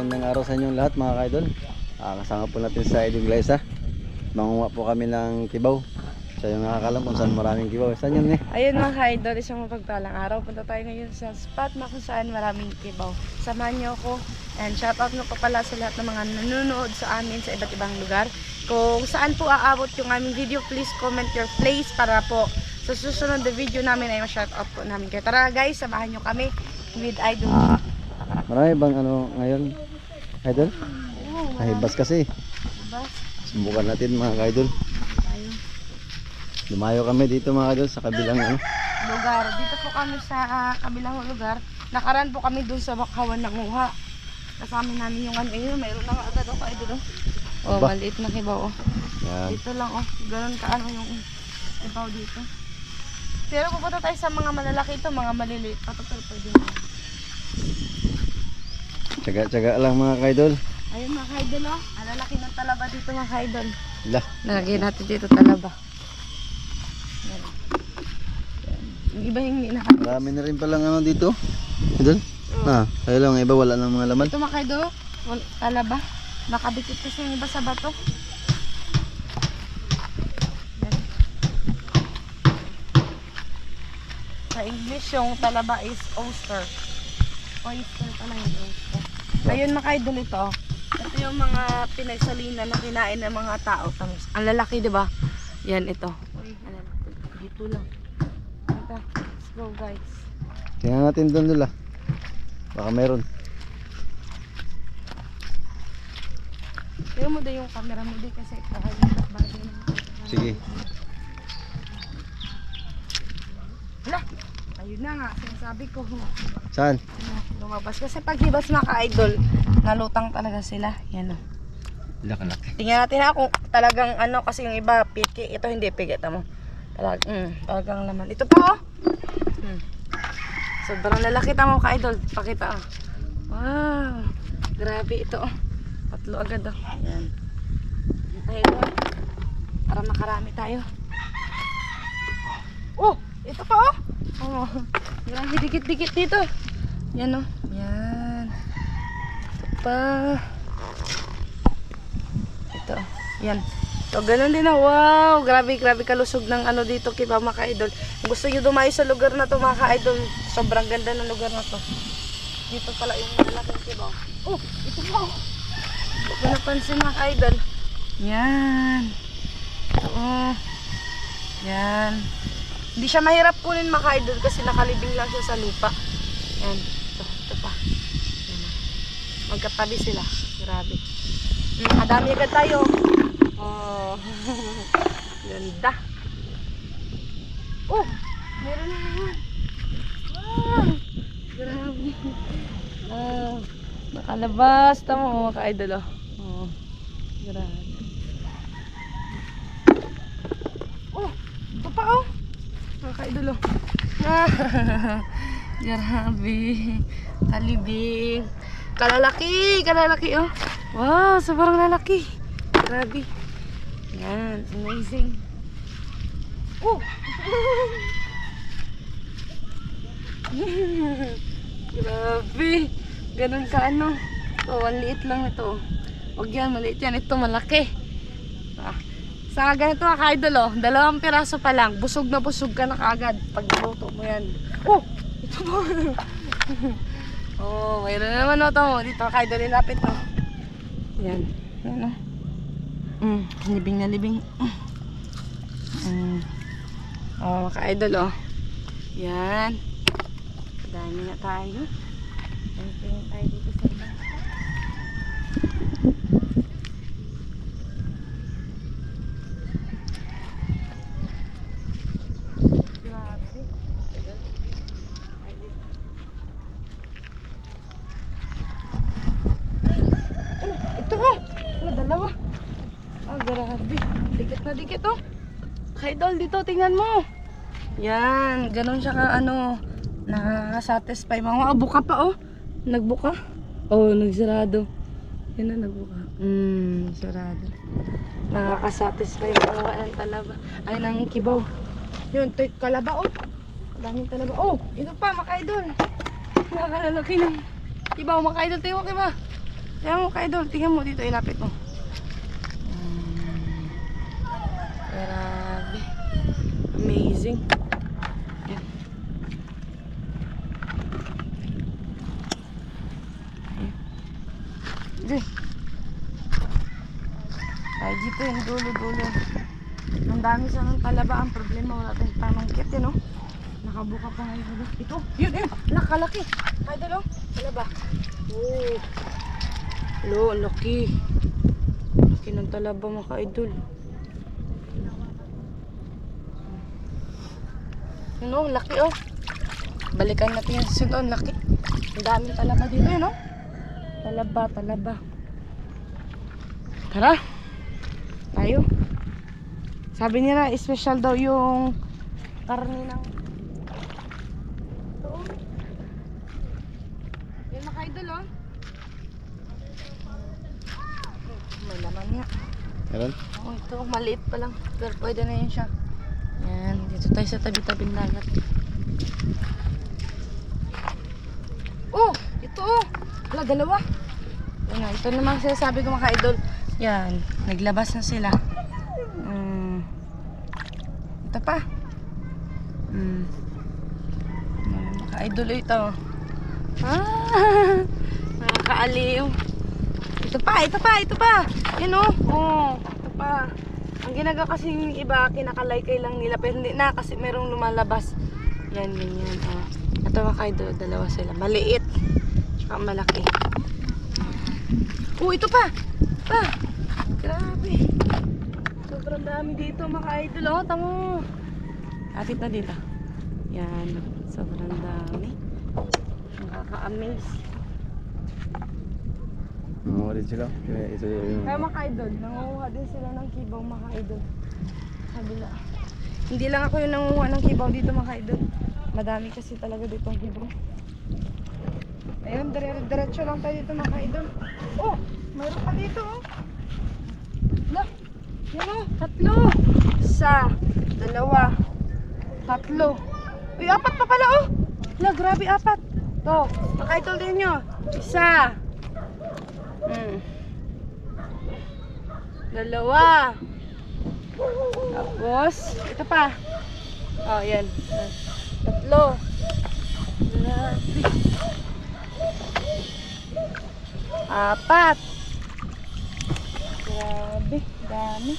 magandang araw sa inyong lahat mga kaidol. Kasama po natin sa Idol Glyza. Mangunga po kami ng kibaw. Siya yung nakakalam kung saan maraming kibaw. Saan yun eh? Ayun mga kaidol, isang mapagpalang araw. Punta tayo ngayon sa spot na kung saan maraming kibaw. Samahan niyo ako. And shoutout na pa pala sa lahat ng mga nanonood sa amin sa iba't ibang lugar. Kung saan po aabot yung aming video, please comment your place para po sa susunod na video namin ay ma-shoutout po namin kayo. Tara guys, samahan niyo kami with Idol. Marami bang ano ngayon? Idol? Ay bas kasi. Bas. Subukan natin mga kaidol. Tayo. Lumayo kami dito mga kaidol sa kabilang ano. Lugar. Dito po kami sa kabilang lugar. Nakaraan po kami dun sa Bakawan ng Uha. Kasama namin yung ano. Ayun, mayroon na nga agad ako idol. Oh, Aba. maliit na kibaw. Oh. Yan. Dito lang oh. Ganun ka ano yung kibaw dito. Pero pupunta tayo sa mga malalaki ito, mga maliliit. Patutol pwede na. Tsaga-tsaga lang mga kaidol. Ayun mga kaidol oh. Ang lalaki ng talaba dito mga kaidol. Lah. Nalagyan natin dito talaba. Yan. Yung iba hindi na kaidol. Marami na rin palang ano dito. Idol? Kaya lang iba wala nang mga laman. Ito mga kaidol, talaba. Nakadikit kasi yung iba sa bato. Yan. Sa English yung talaba is oyster. Oyster pala yung oyster. Ayun mga kaidol ito. Ito yung mga pinagsalina na kinain ng mga tao. Ang lalaki diba? Yan ito. Dito lang. Ito. Let's go guys. Tingnan natin doon dula. Baka meron. Tingnan mo din yung camera mo din kasi kakalimutan ba din. Sige. Hala! Ayun na nga, sinasabi ko. Saan? Lumabas. Kasi pag hibas mga ka-idol, nalutang talaga sila. Yan o. Laki-laki. Tingnan natin ha kung talagang ano, kasi yung iba, piki. Ito hindi piki. Ito mo. Talagang laman. Ito pa o. Sobrang lalaki tamo ka-idol. Pakita o. Wow! Grabe ito o. Tatlo agad o. Yan. Tayo doon. Para makarami tayo. Oh! Ito pa o. Oh, grabe dikit-dikit dito. Yan o. Yan. Ito pa. Ito. Yan. So, ganun din o. Wow! Grabe kalusog ng ano dito kiba mga ka-idol. Kung gusto nyo dumayo sa lugar na to mga ka-idol, sobrang ganda ng lugar na to. Dito pala yung malaking kiba. Oh! Ito pa o. Huwag ko napansin mga ka-idol. Yan. Oo. Yan. Hindi siya mahirap kunin mga ka-idol kasi nakalibing lang siya sa lupa. Yan. Ito pa. Yan. Magkatabi sila. Grabe. Nakadami agad tayo. Oh. Ganda. Oh! Meron na naman. Wow! Grabe. Nakalabas. Tama mga ka-idol. Oh. Grabe. Oh! Ito pa oh! Mga ka-idol oh. Grabe. Kalibing. Kalalaki oh. Wow, sobrang lalaki. Grabe. Yan, amazing. Oh! Grabe. Ganun ka ano. Ito, ang liit lang ito. Huwag yan, maliit yan. Ito, malaki. Sa ganito mga ka-idol oh, 2 piraso pa lang, busog na busog ka na kaagad pag niluto mo yan. Oh! Ito mo! Oh, mayroon na naman ito mo. Dito ka-idol, ilapit mo. Yan. Yan oh. Libing na libing. Oh, mga ka-idol oh. Yan. Dami na tayo. Tingin tayo dito sa iba. Dalawa. Grabe. Dikit na dikit oh. Kaidol dito, tingnan mo. Yan, ganun siya ka ano, na-satisfy. Mga buka pa oh. Nagbuka. Oh, nagsarado. Yan na, nagbuka. Sarado. Nakaka-satisfy mga ng talaba. Ay, ng kibaw. Yun, ito yung kalaba oh. Daming talaba. Oh, ito pa, makaidol. Nakalalaki ng kibaw, makaidol tayo, kiba. Tingnan mo ka idol, tingnan mo dito, ilapit mo. Grabe. Amazing. Yan. Yan. Ay, dito yung dulo-dulo. Ang dami sa ng talaba. Ang problema, wala tayong tamang kit, no? Nakabuka pa ngayon. Ito, yun, yun. Nakalaki. Ay, dalo. Talaba. Oh. Lo, laki. Laki ng talaba, mga ka-idol. Ano, laki oh. Balikan natin yung susunod, laki. Ang daming talaba dito, no? Talaba, talaba. Tara. Tayo. Sabi nila, special daw yung karne ng... Ito, oh. Yan, mga idol, oh. May laman nga. Meron? Oh, ito, maliit pa lang. Pero pwede na yun siya. Yan, dito tayo sa tabi-tabing dagat. Oh, ito oh. Wala, dalawa. Yan, ito naman sinasabi ko mga idol. Yan, naglabas na sila. Ito pa. Mga idol ito. Ah, nakakaaliw. Ito pa. Yan oh. Oh, ito pa. Ang ginagawa kasi yung iba, kinakalaykay lang nila. Pero hindi na kasi merong lumalabas. Yan, ganyan. Oh. Ito mga idol, dalawa sila. Maliit. Tsaka malaki. Oh, ito pa. Grabe. Sobrang dami dito mga idol. Oh, tamo. Atit na dito. Yan. Sobrang dami. Nakaka-amaze. Nanguha din sila. Ito yung... Kaya mga idol, nanguha din sila ng kibaw mga idol. Kabila. Hindi lang ako yung nanguha ng kibaw dito mga idol. Madami kasi talaga dito ang kibaw. Ayun, diretso lang tayo dito mga idol. Oh, mayroon pa dito oh. Look, yan oh, 3. 1, 2, 3. Uy, 4 pa pala oh. Hala, grabe 4. To, mga idol din nyo. 1. 2. Tapos, ito pa. Oh, yan. 3. Grabe. 4. Grabe, dami.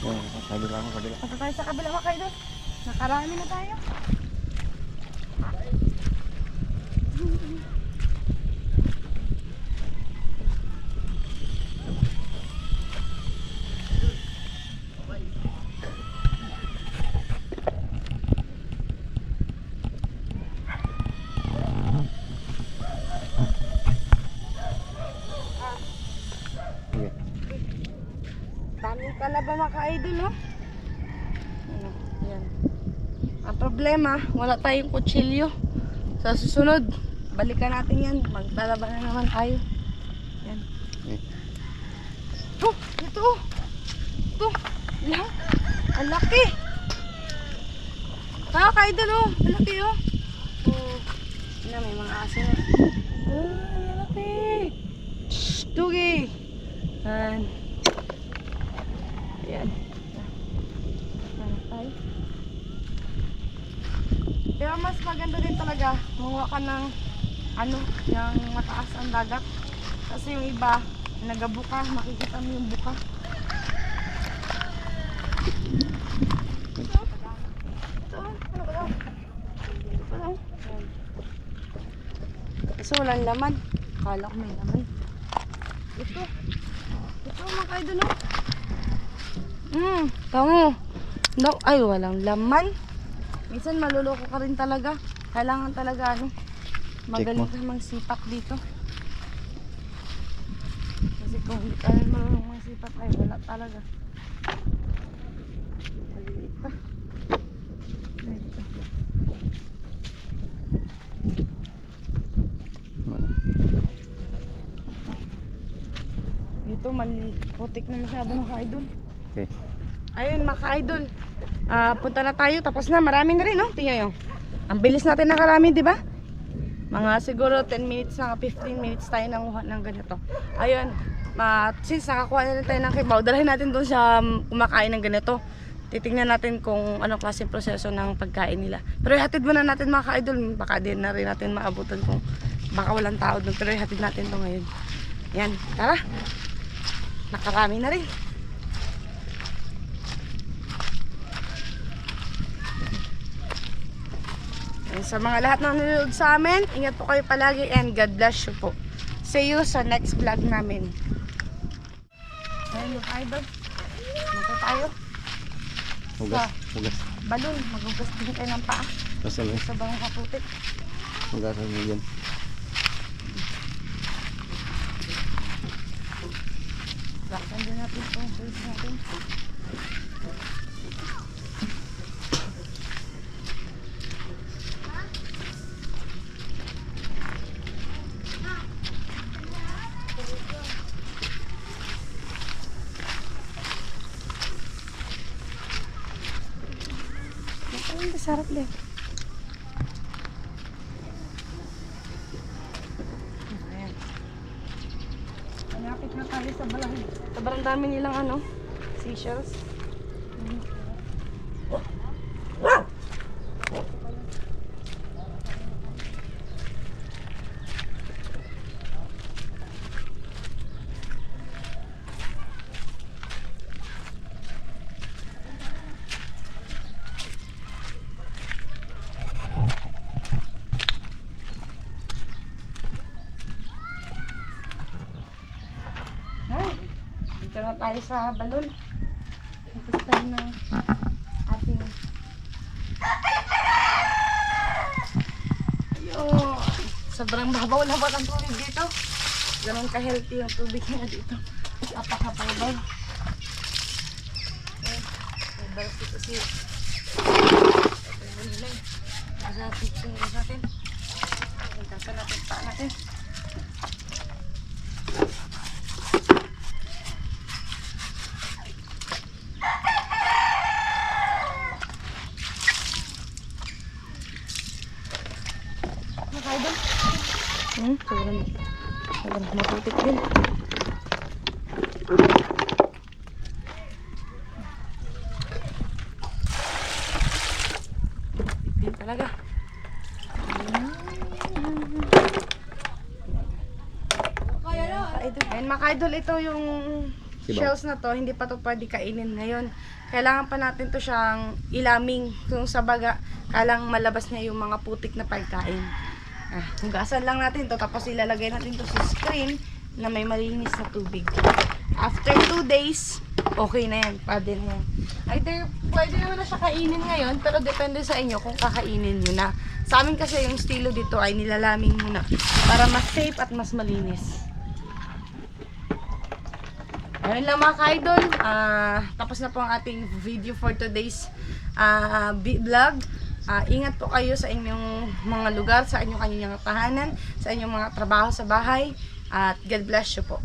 Oh, kabila. Punta tayo sa kabila mga kaidol. Nakarami na tayo. Daming talaba mga ka-idol, no? Ano, yan. Ang problema, wala tayong kutsilyo. Sa susunod, balikan natin yan. Magtalaba na naman tayo. Yan. Oh, ito oh. Ito. Lang. Ang laki. Kaya ka-idol oh. Ang laki oh. Oh. Yan, may mga aso na. Oh, ang laki. Shhh, tugi. Yan. Ayan. Tayo. Pero mas maganda din talaga manguha ka ng ano, yung mataas ang dagat. Kasi yung iba, nagabuka, makikita mo yung buka. Ito, ano ba daw? Ito pa daw. Kasi walang laman. Akala ko may laman. Ito mga kaidol oh. Tamo. No, ay walang laman. Minsan maluloko ka rin talaga. Kailangan talaga ano, magaling ka magsipat dito. Kasi kung hindi ka rin marunong magsipat ay wala talaga. Maliliit pa. Dito putik na masyado mga ka-idol. Okay. Ayun mga ka-idol. Punta na tayo. Tapos na. Marami na rin, no? Tingnan nyo. Ang bilis natin nakarami, di ba? Mga siguro 10 minutes na, 15 minutes tayo nanguha ng ganito. Ayun, since nakakuha na tayo ng kibaw, dalhin natin doon sa kumakain ng ganito. Titingnan natin kung anong klaseng proseso ng pagkain nila. Pero ihatid muna natin mga ka-idol, baka din na rin natin maabutan kung baka walang tao doon. Pero ihatid natin to ngayon. Yan, tara. Nakarami na rin. And sa mga lahat ng nanonood sa amin, ingat po kayo palagi and God bless you po. See you sa next vlog namin. Ayun yung idol. Mata tayo. Hugas, hugas. Balon, maghugas din kayo ng paa. Basta lang. Sa bang kaputik. Hugasan mo yan. Laksan din natin itong fruits natin. Ang sarap din. Ayan. Malapit na tayo sa balang. Sobrang dami nilang seashells. Dito na tayo sa balon. Tapos tayo ng ating ayun. Sobrang babaw na ba ang tubig dito? Ganun ka-healthy yung tubig na dito. Napaka-babaw. Balas dito si natin. Tasa natin pa natin. Sobrang maputik din. Din talaga. Ayun mga ka-idol, ito yung shells na to, hindi pa to pwede kainin ngayon. Kailangan pa natin to siyang ilaming kung sa baga, kalang malabas niya yung mga putik na pagkain. Hugasan lang natin to, tapos ilalagay natin to sa screen na may malinis na tubig. After 2 days, okay na yan, pwede na yan. Either pwede naman na siya kainin ngayon, pero depende sa inyo kung kakainin nyo na. Sa amin kasi yung estilo dito ay nilalaming muna para mas safe at mas malinis. Ayun lang mga ka-idol, tapos na po ang ating video for today's vlog. Ingat po kayo sa inyong mga lugar, sa inyong kanyang tahanan, sa inyong mga trabaho sa bahay, at God bless you po.